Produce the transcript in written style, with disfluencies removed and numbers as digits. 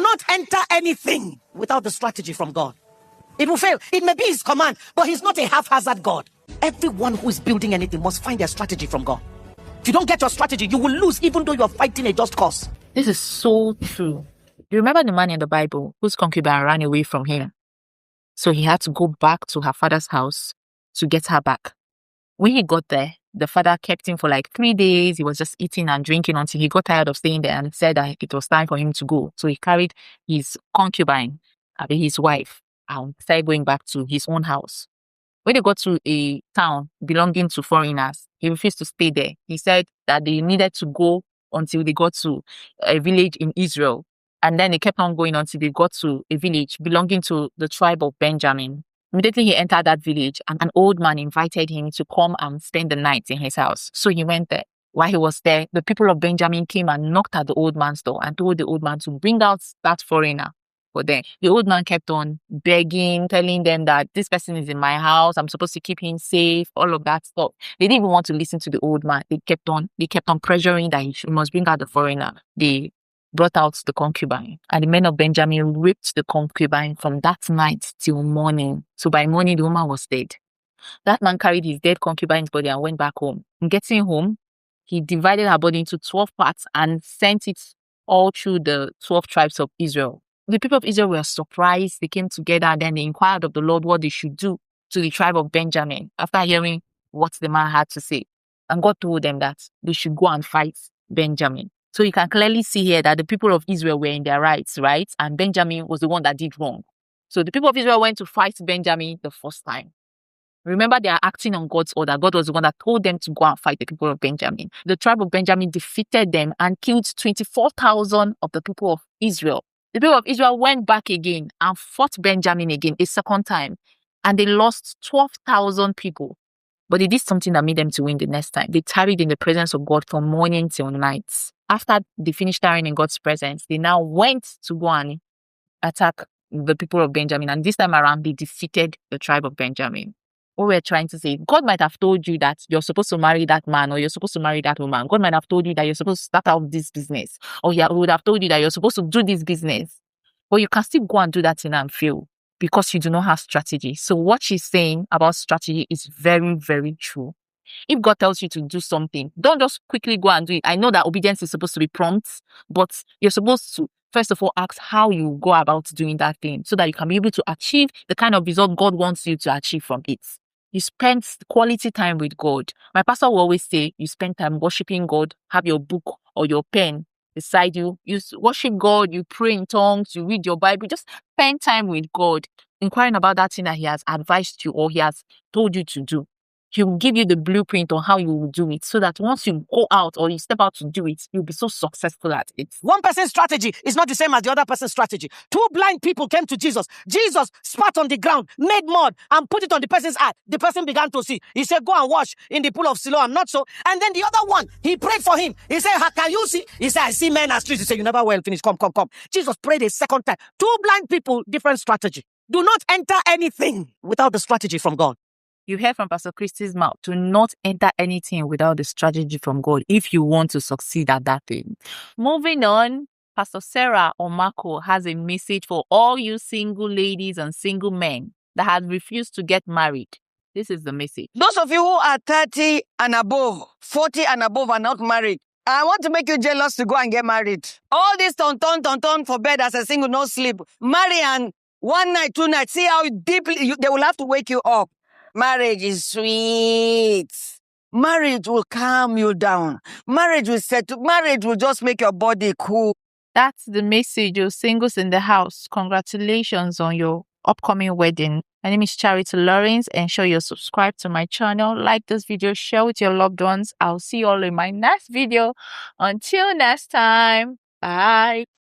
not enter anything without the strategy from God. It will fail. It may be his command, but he's not a haphazard God. Everyone who is building anything must find their strategy from God. If you don't get your strategy, you will lose even though you're fighting a just cause. This is so true. You remember the man in the Bible whose concubine ran away from him? So he had to go back to her father's house to get her back. When he got there, the father kept him for like 3 days. He was just eating and drinking until he got tired of staying there and said that it was time for him to go. So he carried his concubine, his wife, and started going back to his own house. When they got to a town belonging to foreigners, he refused to stay there. He said that they needed to go until they got to a village in Israel. And then they kept on going until they got to a village belonging to the tribe of Benjamin. Immediately he entered that village and an old man invited him to come and spend the night in his house. So he went there. While he was there, the people of Benjamin came and knocked at the old man's door and told the old man to bring out that foreigner for them. The old man kept on begging, telling them that this person is in my house, I'm supposed to keep him safe, all of that stuff. They didn't even want to listen to the old man. They kept on pressuring that he must bring out the foreigner. They brought out the concubine, and the men of Benjamin raped the concubine from that night till morning. So by morning, the woman was dead. That man carried his dead concubine's body and went back home. In getting home, he divided her body into 12 parts and sent it all through the 12 tribes of Israel. The people of Israel were surprised. They came together and then they inquired of the Lord what they should do to the tribe of Benjamin after hearing what the man had to say. And God told them that they should go and fight Benjamin. So you can clearly see here that the people of Israel were in their rights, right? And Benjamin was the one that did wrong. So the people of Israel went to fight Benjamin the first time. Remember, they are acting on God's order. God was the one that told them to go and fight the people of Benjamin. The tribe of Benjamin defeated them and killed 24,000 of the people of Israel. The people of Israel went back again and fought Benjamin again a second time. And they lost 12,000 people. But they did something that made them to win the next time. They tarried in the presence of God from morning till night. After they finished tarrying in God's presence, they now went to go and attack the people of Benjamin. And this time around, they defeated the tribe of Benjamin. What we're trying to say, God might have told you that you're supposed to marry that man or you're supposed to marry that woman. God might have told you that you're supposed to start out this business. Or he would have told you that you're supposed to do this business. But you can still go and do that thing and fail because you do not have strategy. So what she's saying about strategy is very, very true. If God tells you to do something, don't just quickly go and do it. I know that obedience is supposed to be prompt, but you're supposed to, first of all, ask how you go about doing that thing so that you can be able to achieve the kind of result God wants you to achieve from it. You spend quality time with God. My pastor will always say, you spend time worshiping God, have your book or your pen beside you. You worship God, you pray in tongues, you read your Bible, just spend time with God, inquiring about that thing that he has advised you or he has told you to do. He will give you the blueprint on how you will do it so that once you go out or you step out to do it, you'll be so successful at it. One person's strategy is not the same as the other person's strategy. Two blind people came to Jesus. Jesus spat on the ground, made mud, and put it on the person's eye. The person began to see. He said, go and wash in the pool of Siloam. Not so. And then the other one, he prayed for him. He said, how can you see? He said, I see men as trees. He said, you never will finish. Come. Jesus prayed a second time. Two blind people, different strategy. Do not enter anything without the strategy from God. You heard from Pastor Christie's mouth to not enter anything without the strategy from God if you want to succeed at that thing. Moving on, Pastor Sarah Omakwu has a message for all you single ladies and single men that have refused to get married. This is the message. Those of you who are 30 and above, 40 and above are not married, I want to make you jealous to go and get married. All this ton for bed as a single, no sleep. Marry and 1 night, 2 nights. See how deeply they will have to wake you up. Marriage is sweet. Marriage will calm you down. Marriage will settle. Marriage will just make your body cool. That's the message, you singles in the house. Congratulations on your upcoming wedding. My name is Charity Lawrence. Ensure you're subscribed to my channel. Like this video, share with your loved ones. I'll see you all in my next video. Until next time, bye.